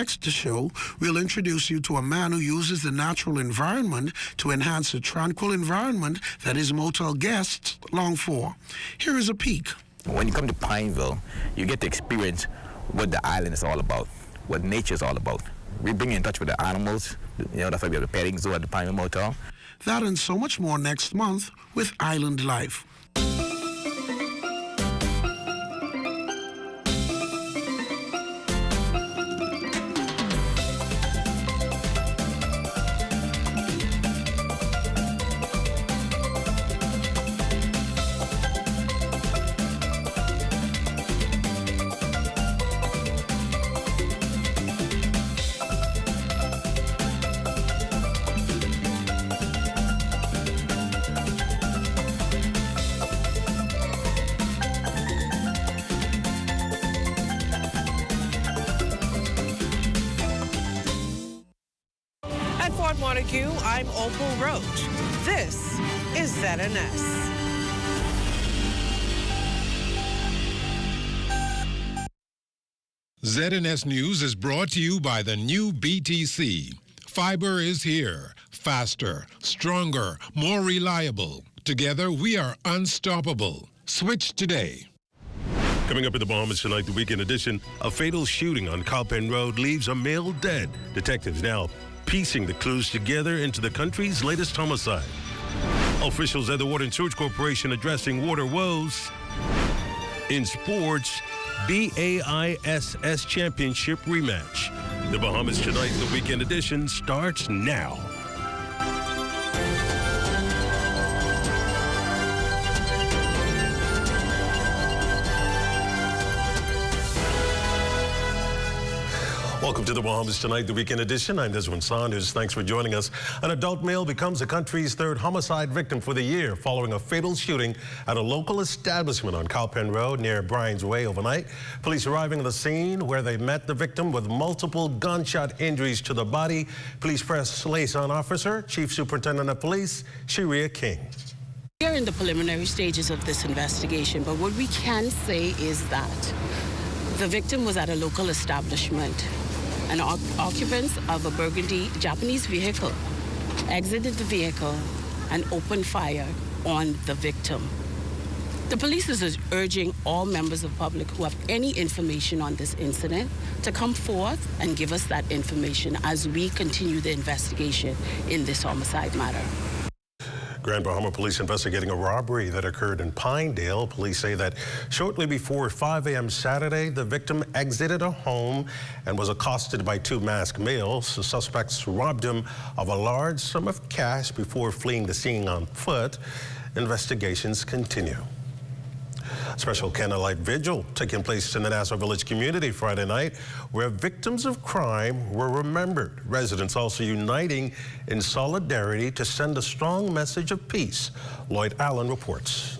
next show, we'll introduce you to a man who uses the natural environment to enhance the tranquil environment that his motel guests long for. Here is a peek. When you come to Pineville, you get to experience what the island is all about, what nature is all about. We bring you in touch with the animals. That's why we have the petting zoo at the Pineville Motel. That and so much more next month with Island Life. Fort Montague, I'm Opal Roach. This is ZNS. ZNS News is brought to you by the new BTC. Fiber is here. Faster, stronger, more reliable. Together, we are unstoppable. Switch today. Coming up in the Bahamas tonight, the weekend edition, a fatal shooting on Cowpen Road leaves a male dead. Detectives now piecing the clues together into the country's latest homicide. Officials at the Water and Sewage Corporation addressing water woes. In sports, BAISS Championship rematch. The Bahamas tonight, the weekend edition starts now. Welcome to the Bahamas Tonight, the weekend edition. I'm Desmond Saunders. Thanks for joining us. An adult male becomes the country's third homicide victim for the year following a fatal shooting at a local establishment on Cowpen Road near Bryan's Way overnight. Police arriving at the scene where they met the victim with multiple gunshot injuries to the body. Police press liaison officer, Chief Superintendent of Police, Sharia King. We are in the preliminary stages of this investigation, but what we can say is that the victim was at a local establishment. An occupants of a burgundy Japanese vehicle exited the vehicle and opened fire on the victim. The police is urging all members of the public who have any information on this incident to come forth and give us that information as we continue the investigation in this homicide matter. Grand Bahama Police investigating a robbery that occurred in Pinedale. Police say that shortly before 5 a.m. Saturday, the victim exited a home and was accosted by two masked males. The suspects robbed him of a large sum of cash before fleeing the scene on foot. Investigations continue. Special candlelight vigil taking place in the Nassau Village community Friday night, where victims of crime were remembered. Residents also uniting in solidarity to send a strong message of peace. Lloyd Allen reports.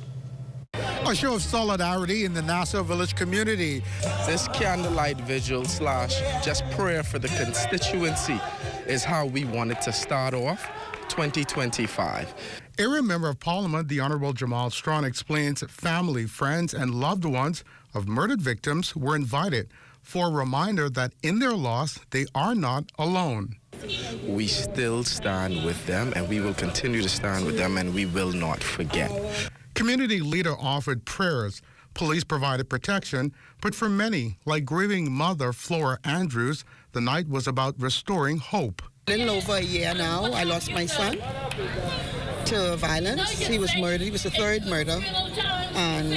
A show of solidarity in the Nassau Village community. This candlelight vigil / just prayer for the constituency is how we wanted to start off 2025. Area Member of Parliament, the Honorable Jamal Strawn, explains family, friends, and loved ones of murdered victims were invited for a reminder that in their loss, they are not alone. We still stand with them, and we will continue to stand with them, and we will not forget. Community leader offered prayers. Police provided protection, but for many, like grieving mother Flora Andrews, the night was about restoring hope. A little over a year now, I lost my son to violence. He was murdered. He was the third murder, and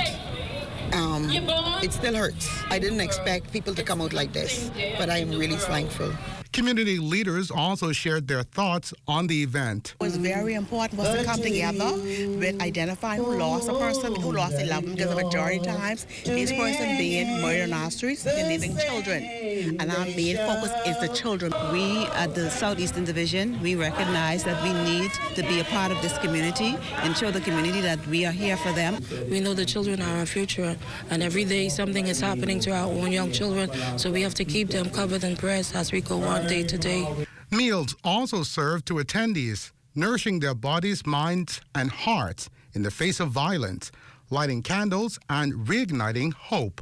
it still hurts. I didn't expect people to come out like this, but I am really thankful. Community leaders also shared their thoughts on the event. It was very important for us to come together with identifying who lost a person, who lost a loved one, because the majority of times these persons being murdered in our streets, they're leaving children. And our main focus is the children. We at the Southeastern Division, we recognize that we need to be a part of this community and show the community that we are here for them. We know the children are our future, and every day something is happening to our own young children, so we have to keep them covered in prayers as we go on day to day. Meals also served to attendees, nourishing their bodies, minds, and hearts in the face of violence, lighting candles and reigniting hope.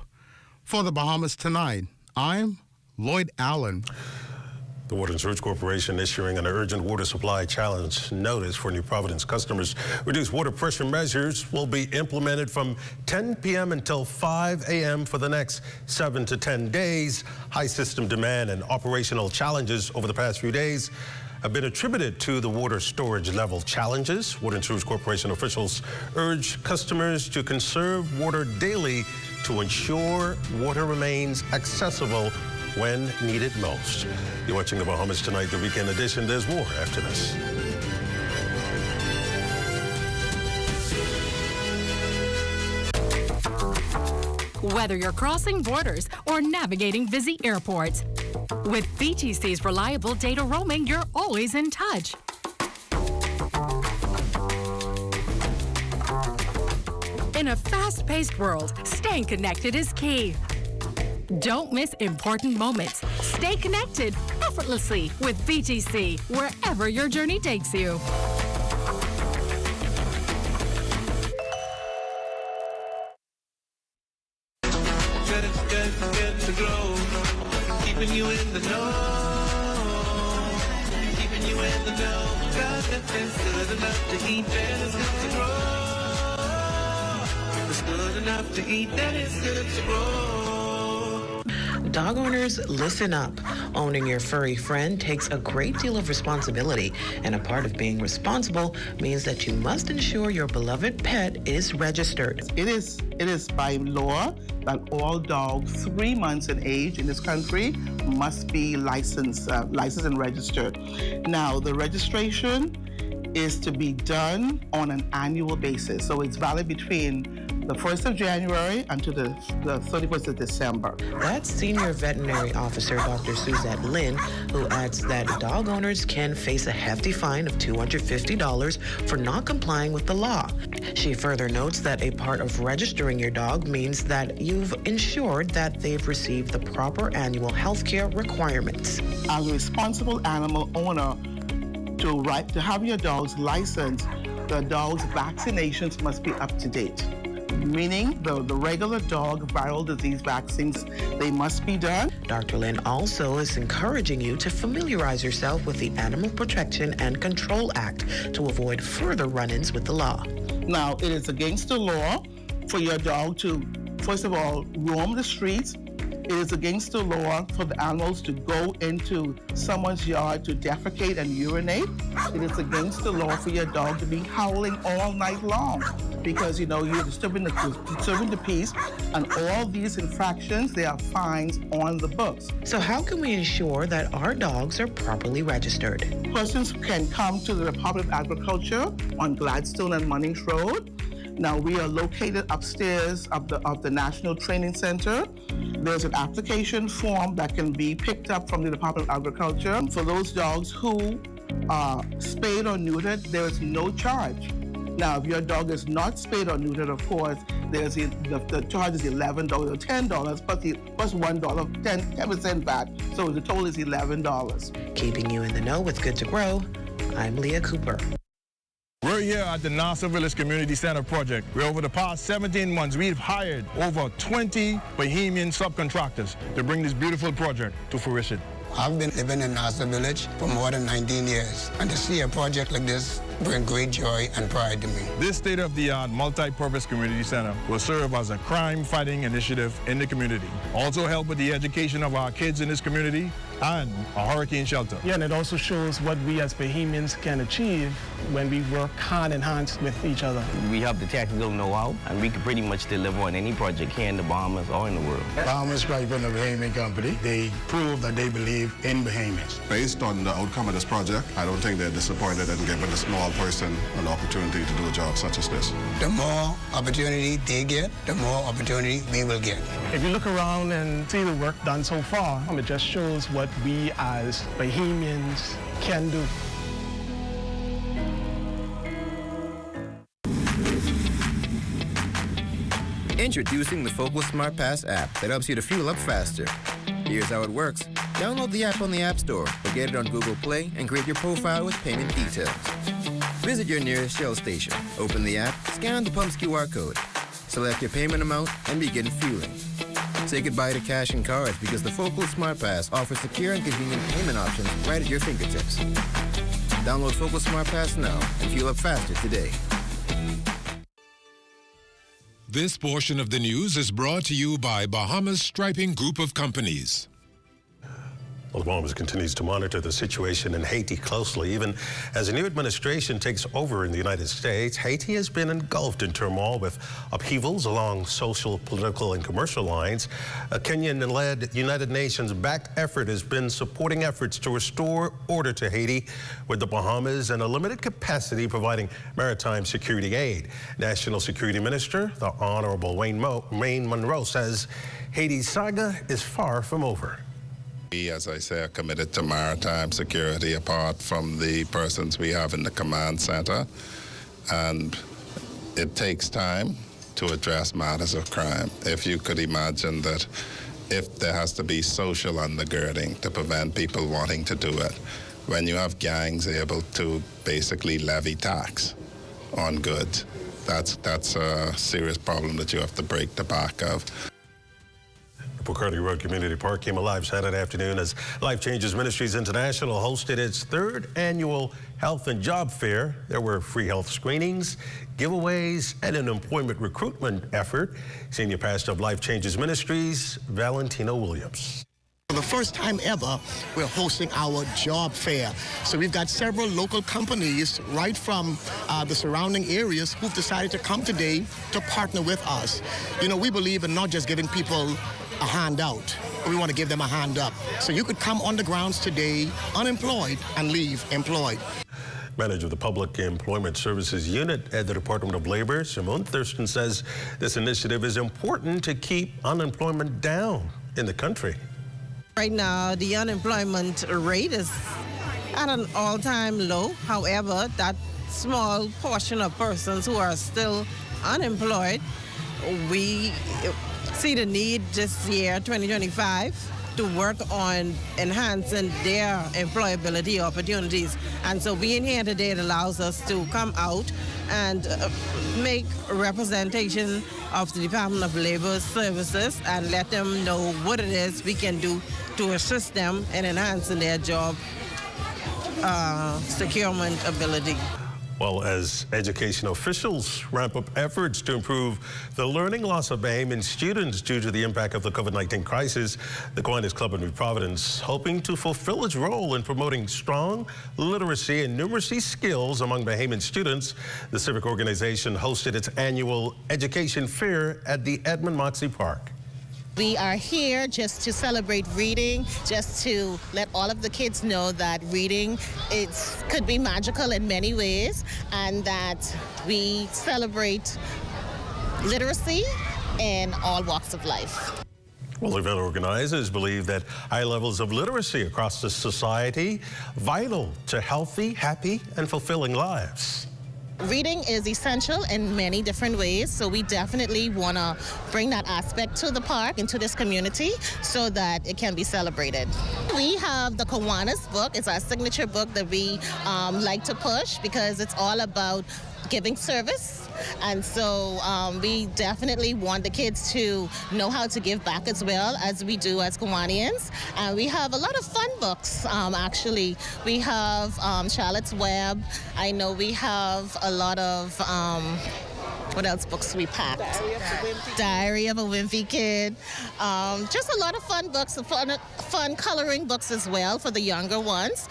For the Bahamas Tonight, I'm Lloyd Allen. The Water and Sewage Corporation issuing an urgent water supply challenge notice for New Providence customers. Reduced water pressure measures will be implemented from 10 p.m. until 5 a.m. for the next 7 to 10 days. High system demand and operational challenges over the past few days have been attributed to the water storage level challenges. Water and Sewage Corporation officials urge customers to conserve water daily to ensure water remains accessible when needed most. You're watching The Bahamas Tonight, the weekend edition. There's more after this. Whether you're crossing borders or navigating busy airports, with BTC's reliable data roaming, you're always in touch. In a fast-paced world, staying connected is key. Don't miss important moments. Stay connected effortlessly with BTC, wherever your journey takes you. Good to grow. Keeping you in the know. Keeping you in the know. God, it's good enough to eat, then it's good to grow. It's good enough to eat, then it's good to grow. Dog owners, listen up. Owning your furry friend takes a great deal of responsibility, and a part of being responsible means that you must ensure your beloved pet is registered. It is by law that all dogs 3 months in age in this country must be licensed and registered. Now, the registration is to be done on an annual basis, so it's valid between the 1st of January until the 31st of December. That's Senior Veterinary Officer Dr. Suzette Lynn, who adds that dog owners can face a hefty fine of $250 for not complying with the law. She further notes that a part of registering your dog means that you've ensured that they've received the proper annual health care requirements. As a responsible animal owner, to have your dog's license, the dog's vaccinations must be up to date. Meaning the regular dog viral disease vaccines, they must be done. Dr. Lynn also is encouraging you to familiarize yourself with the Animal Protection and Control Act to avoid further run-ins with the law. Now, it is against the law for your dog to, first of all, roam the streets. It is against the law for the animals to go into someone's yard to defecate and urinate. It is against the law for your dog to be howling all night long because, you're disturbing the peace, and all these infractions, there are fines on the books. So how can we ensure that our dogs are properly registered? Persons can come to the Department of Agriculture on Gladstone and Munnings Road. Now, we are located upstairs of the National Training Center. There's an application form that can be picked up from the Department of Agriculture. For those dogs who are spayed or neutered, there is no charge. Now, if your dog is not spayed or neutered, of course, the charge is $11 or $10 plus $1, 10% VAT. So the total is $11. Keeping you in the know with Good to Grow, I'm Leah Cooper. We're here at the Nassau Village Community Center project, where over the past 17 months, we've hired over 20 Bahamian subcontractors to bring this beautiful project to fruition. I've been living in Nassau Village for more than 19 years, and to see a project like this brings great joy and pride to me. This state-of-the-art multi-purpose community center will serve as a crime-fighting initiative in the community, also help with the education of our kids in this community, and a hurricane shelter. Yeah, and it also shows what we as Bahamians can achieve when we work hand in hand with each other. We have the technical know-how, and we can pretty much deliver on any project here in the Bahamas or in the world. Bahamas Pipe and the Bahamian Company, they prove that they believe in Bahamians. Based on the outcome of this project, I don't think they're disappointed in giving a small person an opportunity to do a job such as this. The more opportunity they get, the more opportunity we will get. If you look around and see the work done so far, it just shows what we as Bahamians can do. Introducing the Focal Smart Pass app that helps you to fuel up faster. Here's how it works. Download the app on the App Store or get it on Google Play and create your profile with payment details. Visit your nearest Shell station. Open the app, scan the pump's QR code, select your payment amount, and begin fueling. Say goodbye to cash and cards because the Focal Smart Pass offers secure and convenient payment options right at your fingertips. Download Focal Smart Pass now and fuel up faster today. This portion of the news is brought to you by Bahamas Striping Group of Companies. Well, the Bahamas continues to monitor the situation in Haiti closely. Even as a new administration takes over in the United States, Haiti has been engulfed in turmoil with upheavals along social, political, and commercial lines. A Kenyan-led United Nations-backed effort has been supporting efforts to restore order to Haiti, with the Bahamas in a limited capacity providing maritime security aid. National Security Minister, the Honorable Wayne Monroe, says Haiti's saga is far from over. We, as I say, are committed to maritime security apart from the persons we have in the command center. And it takes time to address matters of crime. If you could imagine that if there has to be social undergirding to prevent people wanting to do it, when you have gangs able to basically levy tax on goods, that's a serious problem that you have to break the back of. McCarty Road Community Park came alive Saturday afternoon as Life Changes Ministries International hosted its 3rd annual Health and Job Fair. There were free health screenings, giveaways, and an employment recruitment effort. Senior Pastor of Life Changes Ministries, Valentino Williams. For the first time ever, we're hosting our job fair. So we've got several local companies right from the surrounding areas who've decided to come today to partner with us. You know, we believe in not just giving people a handout, we want to give them a hand up. So you could come on the grounds today unemployed and leave employed. Manager of the Public Employment Services Unit at the Department of Labor, Simone Thurston, says this initiative is important to keep unemployment down in the country. Right now, the unemployment rate is at an all-time low. However, that small portion of persons who are still unemployed, we see the need this year, 2025, to work on enhancing their employability opportunities. And so being here today, it allows us to come out and make a representation of the Department of Labor Services and let them know what it is we can do to assist them in enhancing their job securement ability. Well, as education officials ramp up efforts to improve the learning loss of Bahamian students due to the impact of the COVID-19 crisis, the Kiwanis Club in New Providence hoping to fulfill its role in promoting strong literacy and numeracy skills among Bahamian students. The civic organization hosted its annual education fair at the Edmund Moxie Park. We are here just to celebrate reading, just to let all of the kids know that reading could be magical in many ways, and that we celebrate literacy in all walks of life. Well, event organizers believe that high levels of literacy across the society vital to healthy, happy, and fulfilling lives. Reading is essential in many different ways, so we definitely want to bring that aspect to the park and to this community so that it can be celebrated. We have the Kiwanis book. It's our signature book that we like to push because it's all about giving service. And so we definitely want the kids to know how to give back as well as we do as Kiwanians. And we have a lot of fun books, actually. We have Charlotte's Web. I know we have a lot of, what else books we packed? Diary of a Wimpy Kid. Just a lot of fun books, fun coloring books as well for the younger ones.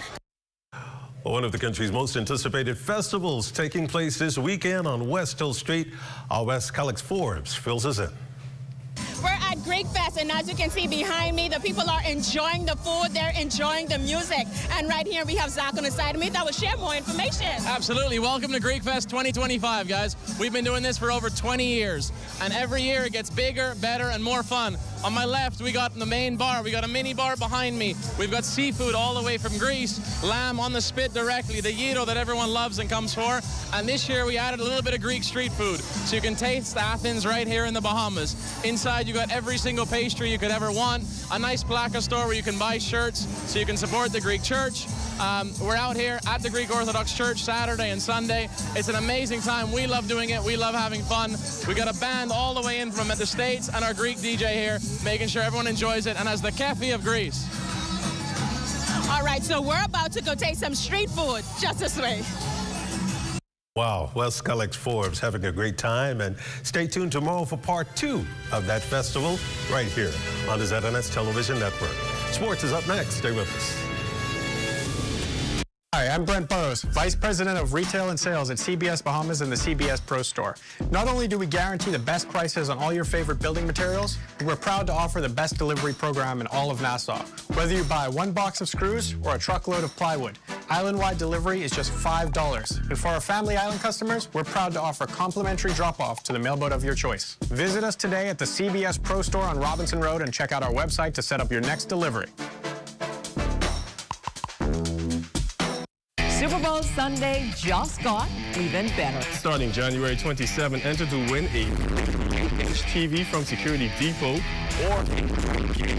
One of the country's most anticipated festivals taking place this weekend on West Hill Street. Our West Alex Forbes fills us in. We're at Greek Fest, and as you can see behind me, the people are enjoying the food, they're enjoying the music. And right here we have Zach on the side of me that will share more information. Absolutely. Welcome to Greek Fest 2025, guys. We've been doing this for over 20 years, and every year it gets bigger, better, and more fun. On my left, we got the main bar. We got a mini bar behind me. We've got seafood all the way from Greece, lamb on the spit directly, the gyro that everyone loves and comes for. And this year we added a little bit of Greek street food, so you can taste Athens right here in the Bahamas. Inside you got every single pastry you could ever want, a nice plaka store where you can buy shirts so you can support the Greek church. We're out here at the Greek Orthodox Church Saturday and Sunday. It's an amazing time. We love doing it. We love having fun. We got a band all the way in from the States and our Greek DJ here, making sure everyone enjoys it and has the Kefi of Greece. All right, so we're about to go taste some street food just this way. Wow, well, Scullix Forbes having a great time, and stay tuned tomorrow for part 2 of that festival right here on the ZNS Television Network. Sports is up next. Stay with us. Hi, I'm Brent Burrows, Vice President of Retail and Sales at CBS Bahamas and the CBS Pro Store. Not only do we guarantee the best prices on all your favorite building materials, but we're proud to offer the best delivery program in all of Nassau. Whether you buy 1 box of screws or a truckload of plywood, island-wide delivery is just $5. And for our Family Island customers, we're proud to offer complimentary drop-off to the mailboat of your choice. Visit us today at the CBS Pro Store on Robinson Road and check out our website to set up your next delivery. Super Bowl Sunday just got even better. Starting January 27, enter to win a 8-inch TV from Security Depot or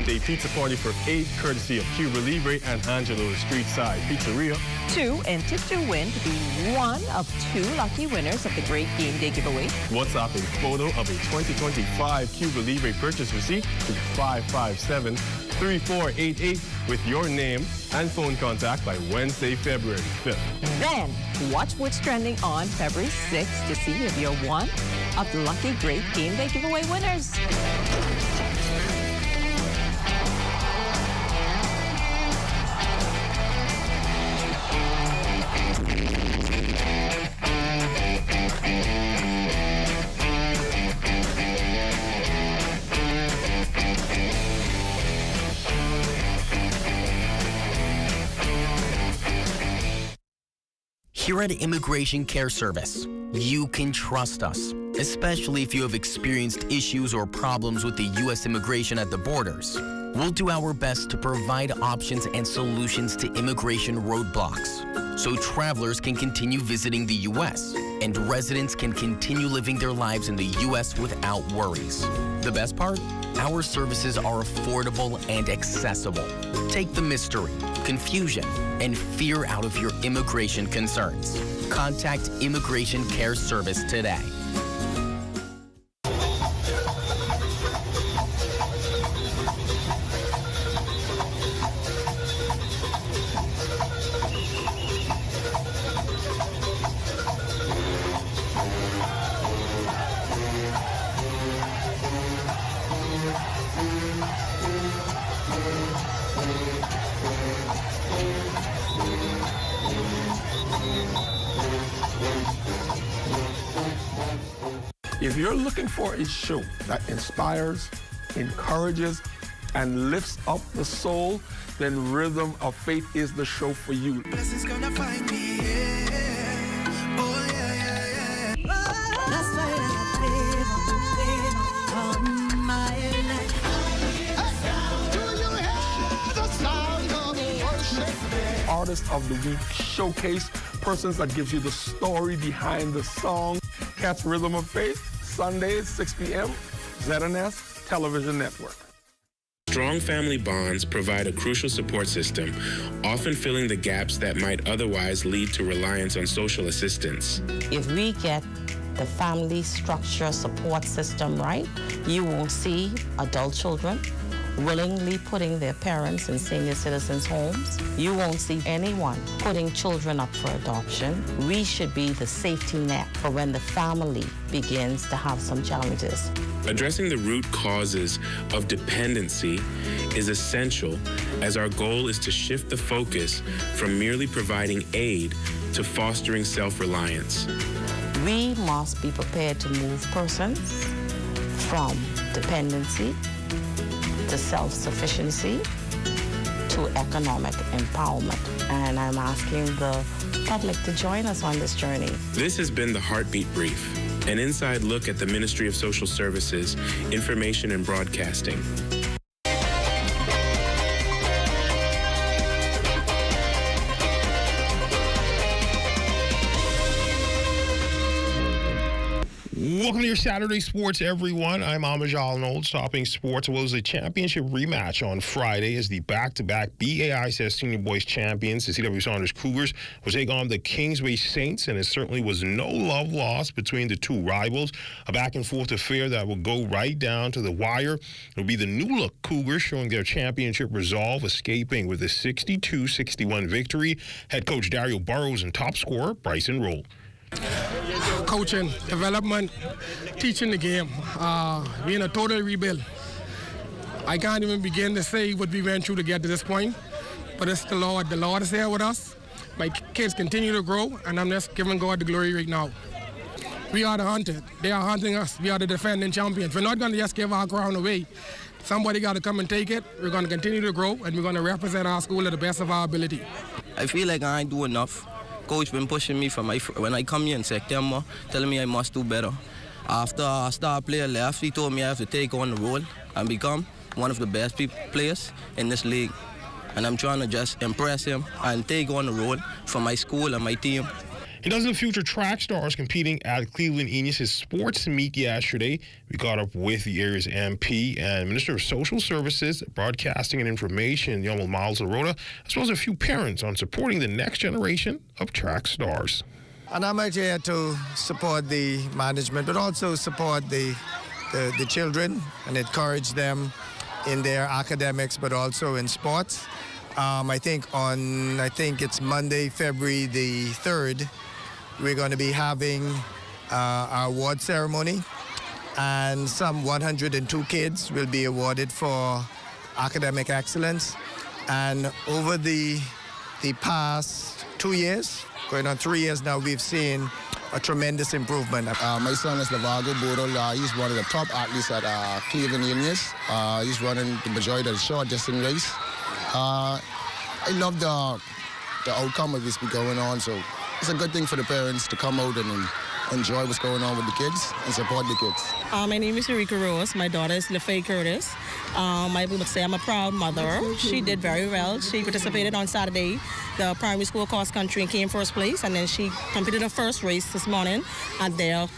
a pizza party for 8 courtesy of Cuba Libre and Angelo's Street Side Pizzeria. 2, enter to win to be one of 2 lucky winners of the Great Game Day giveaway. WhatsApp a photo of a 2025 Cuba Libre purchase receipt to 557-3488 with your name and phone contact by Wednesday, February 5th. Then, watch what's trending on February 6th to see if you're one of the lucky Great Game Day giveaway winners. Here at Immigration Care Service, you can trust us, especially if you have experienced issues or problems with the U.S. immigration at the borders. We'll do our best to provide options and solutions to immigration roadblocks, so travelers can continue visiting the U.S. and residents can continue living their lives in the U.S. without worries. The best part? Our services are affordable and accessible. Take the mystery, confusion, and fear out of your immigration concerns. Contact Immigration Care Service today. If you're looking for a show that inspires, encourages, and lifts up the soul, then Rhythm of Faith is the show for you. Blessings gonna find me, yeah. Oh, yeah, yeah, yeah. That's why I live on my life. Do you hear the sound of worship? Artist of the Week showcase, persons that gives you the story behind the song. Catch Rhythm of Faith, Sundays, 6 p.m., ZNS Television Network. Strong family bonds provide a crucial support system, often filling the gaps that might otherwise lead to reliance on social assistance. If we get the family structure support system right, you won't see adult children willingly putting their parents in senior citizens' homes. You won't see anyone putting children up for adoption. We should be the safety net for when the family begins to have some challenges. Addressing the root causes of dependency is essential, as our goal is to shift the focus from merely providing aid to fostering self-reliance. We must be prepared to move persons from dependency to self-sufficiency to economic empowerment. And I'm asking the public to join us on this journey. This has been the Heartbeat Brief, an inside look at the Ministry of Social Services, Information and Broadcasting. Welcome to your Saturday Sports, everyone. I'm Amaj Arnold, Stopping Sports. Well, it was a championship rematch on Friday as the back-to-back BAICS Senior Boys champions, the C.W. Saunders Cougars, will take on the Kingsway Saints, and it certainly was no love lost between the two rivals. A back-and-forth affair that will go right down to the wire. It'll be the new-look Cougars showing their championship resolve, escaping with a 62-61 victory. Head coach Dario Burrows and top scorer Bryson Roll. Coaching, development, teaching the game, being a total rebuild. I can't even begin to say what we went through to get to this point, but it's the Lord. The Lord is here with us. My kids continue to grow, and I'm just giving God the glory right now. We are the hunted. They are hunting us. We are the defending champions. We're not going to just give our crown away. Somebody got to come and take it. We're going to continue to grow, and we're going to represent our school to the best of our ability. I feel like I ain't doing enough. Coach been pushing me from when I come here in September, telling me I must do better. After our star player left, he told me I have to take on the role and become one of the best players in this league. And I'm trying to just impress him and take on the role for my school and my team. And dozens of future track stars competing at Cleveland Enos' sports meet yesterday. We caught up with the area's MP and Minister of Social Services, Broadcasting and Information, the Honorable Miles LaRota, as well as a few parents on supporting the next generation of track stars. And I'm out here to support the management, but also support the children and encourage them in their academics, but also in sports. I think it's Monday, February the 3rd, we're going to be having our award ceremony, and some 102 kids will be awarded for academic excellence. And over the past 2 years, going on 3 years now, we've seen a tremendous improvement. My son is Lavago Bodol. He's one of the top athletes at Cleveland Unions. He's running the majority of the short distance race. I love the outcome of this be going on, so it's a good thing for the parents to come out and enjoy what's going on with the kids and support the kids. My name is Eureka Rose. My daughter is LaFay Curtis. I would say I'm a proud mother. She did very well. She participated on Saturday, the primary school cross country, and came first place. And then she competed her first race this morning at their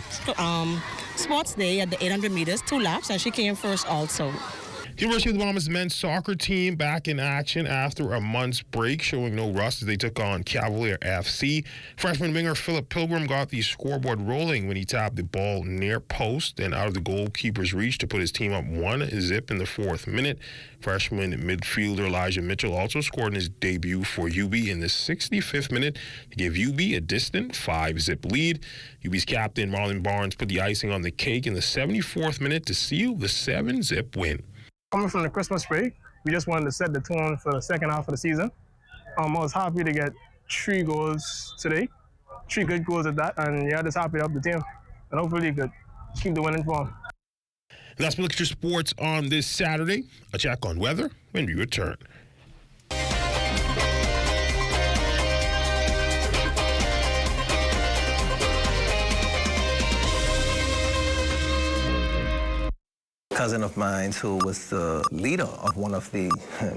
sports day at the 800 meters, 2 laps, and she came first also. University of the Bahamas men's soccer team back in action after a month's break, showing no rust as they took on Cavalier FC. Freshman winger Philip Pilgrim got the scoreboard rolling when he tapped the ball near post and out of the goalkeeper's reach to put his team up 1-0 in the 4th minute. Freshman midfielder Elijah Mitchell also scored in his debut for UB in the 65th minute to give UB a distant 5-0 lead. UB's captain Marlon Barnes put the icing on the cake in the 74th minute to seal the 7-0 win. Coming from the Christmas break, we just wanted to set the tone for the second half of the season. I was happy to get 3 goals today, 3 good goals at that, and yeah, just happy to help the team. And hopefully good. Keep the winning form. That's what looks at your sports on this Saturday. A check on weather when we return. Cousin of mine who was the leader of one of the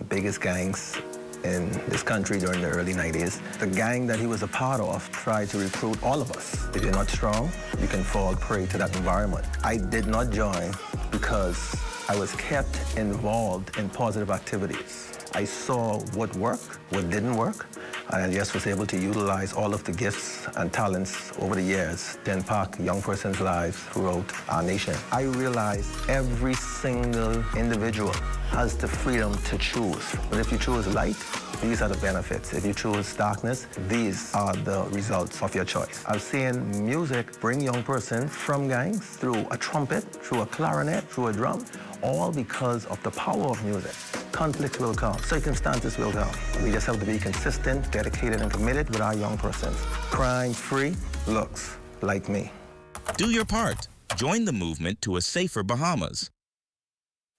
biggest gangs in this country during the early 90s. The gang that he was a part of tried to recruit all of us. If you're not strong, you can fall prey to that environment. I did not join because I was kept involved in positive activities. I saw what worked, what didn't work, and I just was able to utilize all of the gifts and talents over the years to impact young persons' lives throughout our nation. I realized every single individual has the freedom to choose. But if you choose light, these are the benefits. If you choose darkness, these are the results of your choice. I've seen music bring young persons from gangs through a trumpet, through a clarinet, through a drum, all because of the power of music. Conflict will come, circumstances will come. We just have to be consistent, dedicated, and committed with our young persons. Crime-free looks like me. Do your part. Join the movement to a safer Bahamas.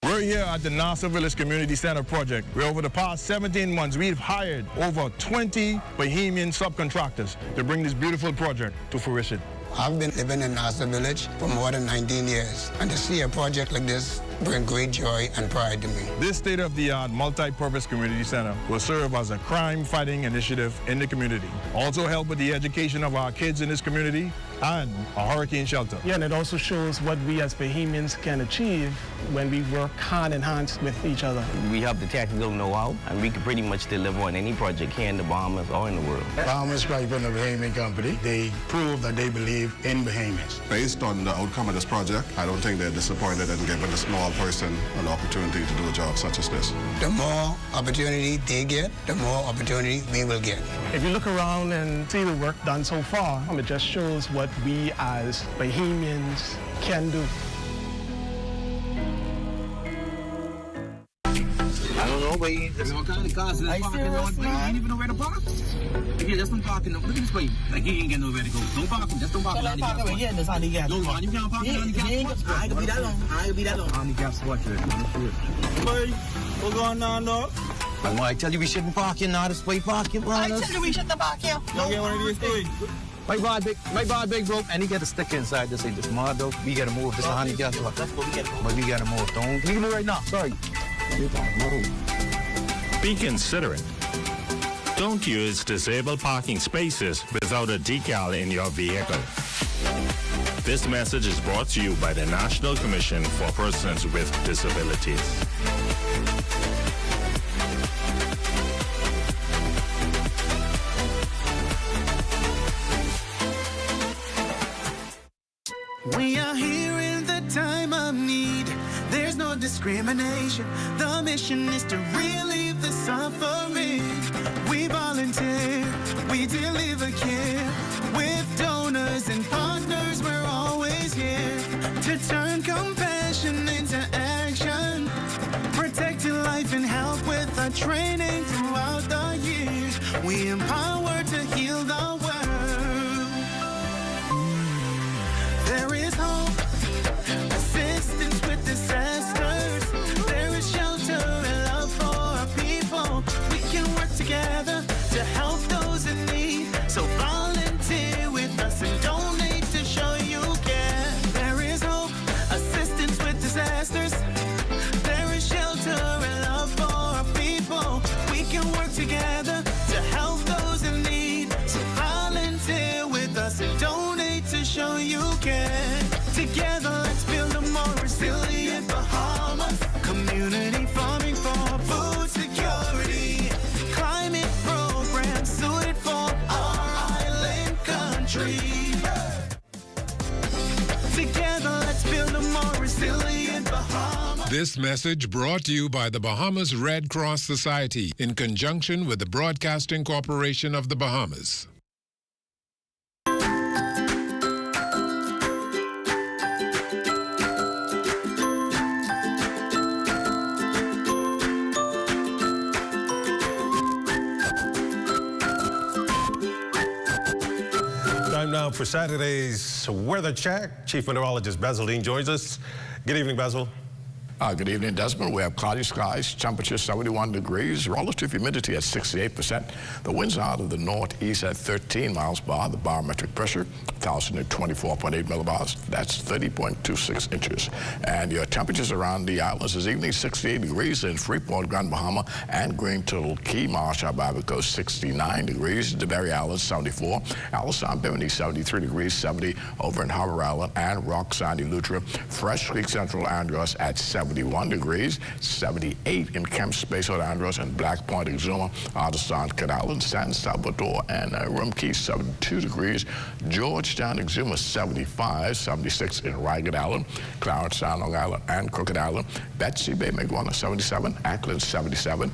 We're here at the Nassau Village Community Center project, where over the past 17 months, we've hired over 20 Bahamian subcontractors to bring this beautiful project to fruition. I've been living in Nassau Village for more than 19 years, and to see a project like this bring great joy and pride to me. This state-of-the-art multi-purpose community center will serve as a crime-fighting initiative in the community. Also help with the education of our kids in this community and a hurricane shelter. Yeah, and it also shows what we as Bahamians can achieve when we work hand in hand with each other. We have the technical know-how, and we can pretty much deliver on any project here in the Bahamas or in the world. Bahamas Pipe and the Bahamian Company, they prove that they believe in Bahamians. Based on the outcome of this project, I don't think they're disappointed in giving a small person an opportunity to do a job such as this. The more opportunity they get, the more opportunity we will get. If you look around and see the work done so far, it just shows what we as Bahamians can do. I don't know, but there's all kind of cars in the parking lot. You don't even know where to park. If you just don't park in the, look at this way. Like, you ain't get nowhere to go. Don't park him. Just don't park in the handicap spot. Yeah, that's handicap. No, man, you can't park in the handicap spot. I ain't gonna be that long. I ain't gonna be that long. Handicap spot, boy, what's going on, dog? I tell you we shouldn't park here now. This way parking, brothers. I tell you we shouldn't park here. Don't get one of these things. My bad big bro, and he got a sticker inside to say this mud though. We gotta move. This is a handicap spot. That's what we gotta move. But we gotta move. Don't leave me right now. Sorry. Be considerate. Don't use disabled parking spaces without a decal in your vehicle. This message is brought to you by the National Commission for Persons with Disabilities. We are here in the time of need. There's no discrimination. The mission is to relieve the suffering. We volunteer, we deliver care. With donors and partners, we're always here to turn compassion into action. Protecting life and health with our training throughout the years. We empower to heal the world. There is hope, assistance with disasters. There is shelter and love for our people. We can work together to help those in need. So volunteer with us and donate to show you care. There is hope, assistance with disasters. There is shelter and love for our people. We can work together to help those in need. So volunteer with us and donate to show you care. Together, let's build a more resilient Bahamas. Community farming for food security. Climate programs suited for our island country. Together, let's build a more resilient Bahamas. This message brought to you by the Bahamas Red Cross Society in conjunction with the Broadcasting Corporation of the Bahamas. Time now for Saturday's Weather Check. Chief Meteorologist Basil Dean joins us. Good evening, Basil. Good evening, Desmond. We have cloudy skies, temperature 71 degrees, relative humidity at 68%. The winds are out of the northeast at 13 miles per hour. The barometric pressure, 1,024.8 millibars. That's 30.26 inches. And your temperatures around the islands this evening, 68 degrees in Freeport, Grand Bahama, and Green Turtle Key, Marshall, Barbacoa, 69 degrees. The Berry Islands, 74. Alison, Bimini, 73 degrees, 70 over in Harbor Island, and Rock Sandy, Lutra. Fresh Creek, Central Andros at 71 degrees, 78 in Camp Space, Andros, and Black Point, Exuma, Artisan, Cat Island, San Salvador, and Rumkey, 72 degrees. Georgetown, Exuma, 75, 76 in Ragged Island, Clarence, Long Island, and Crooked Island. Betsy Bay, Maguana, 77, Ackland, 77.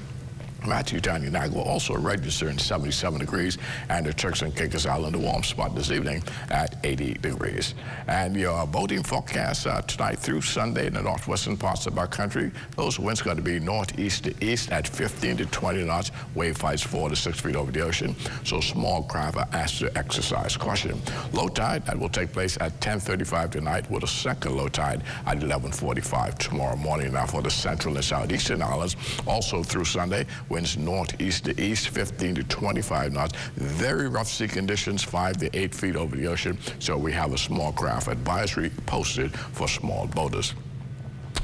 Matthew Town, Nagua also registering 77 degrees, and the Turks and Caicos Island, a warm spot this evening at 80 degrees. And your boating forecast tonight through Sunday in the northwestern parts of our country, those winds going to be northeast to east at 15 to 20 knots, wave heights 4 to 6 feet over the ocean, so small craft are asked to exercise caution. Low tide, that will take place at 10:35 tonight, with a second low tide at 11:45 tomorrow morning. Now for the central and southeastern islands, also through Sunday, winds northeast to east, 15 to 25 knots. Very rough sea conditions, 5 to 8 feet over the ocean. So we have a small craft advisory posted for small boaters.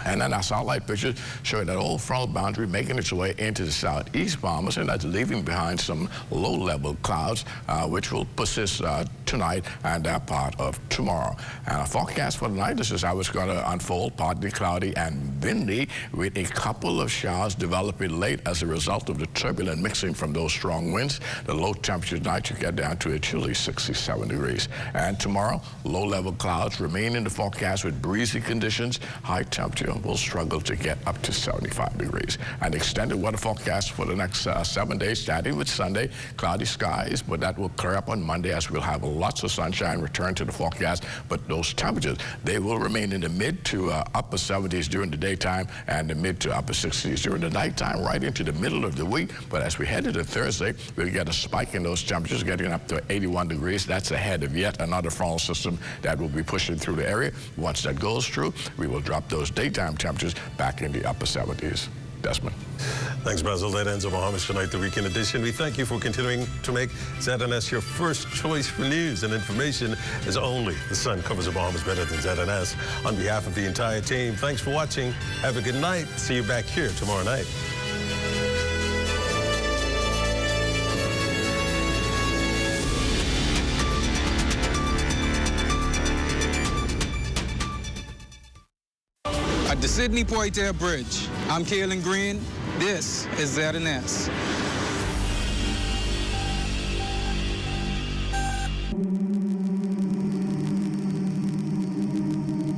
And then our satellite pictures showing that old frontal boundary making its way into the southeast Bahamas, and that's leaving behind some low-level clouds, which will persist tonight and that part of tomorrow. And our forecast for tonight, this is how it's going to unfold: partly cloudy and windy, with a couple of showers developing late as a result of the turbulent mixing from those strong winds. The low temperature tonight should get down to a chilly 67 degrees. And tomorrow, low-level clouds remain in the forecast with breezy conditions. High temperature will struggle to get up to 75 degrees. And extended weather forecast for the next 7 days, starting with Sunday: cloudy skies, but that will clear up on Monday as we'll have lots of sunshine return to the forecast. But those temperatures, they will remain in the mid to upper 70s during the daytime and the mid to upper 60s during the nighttime, right into the middle of the week. But as we head into Thursday, we'll get a spike in those temperatures, getting up to 81 degrees. That's ahead of yet another frontal system that will be pushing through the area. Once that goes through, we will drop those daytime temperatures back in the upper 70s. Desmond. Thanks, Basil. That ends the Bahamas Tonight, the weekend edition. We thank you for continuing to make ZNS your first choice for news and information, as only the sun covers the Bahamas better than ZNS. On behalf of the entire team, thanks for watching. Have a good night. See you back here tomorrow night. At the Sidney Poitier Bridge, I'm Kaylin Green. This is ZNS.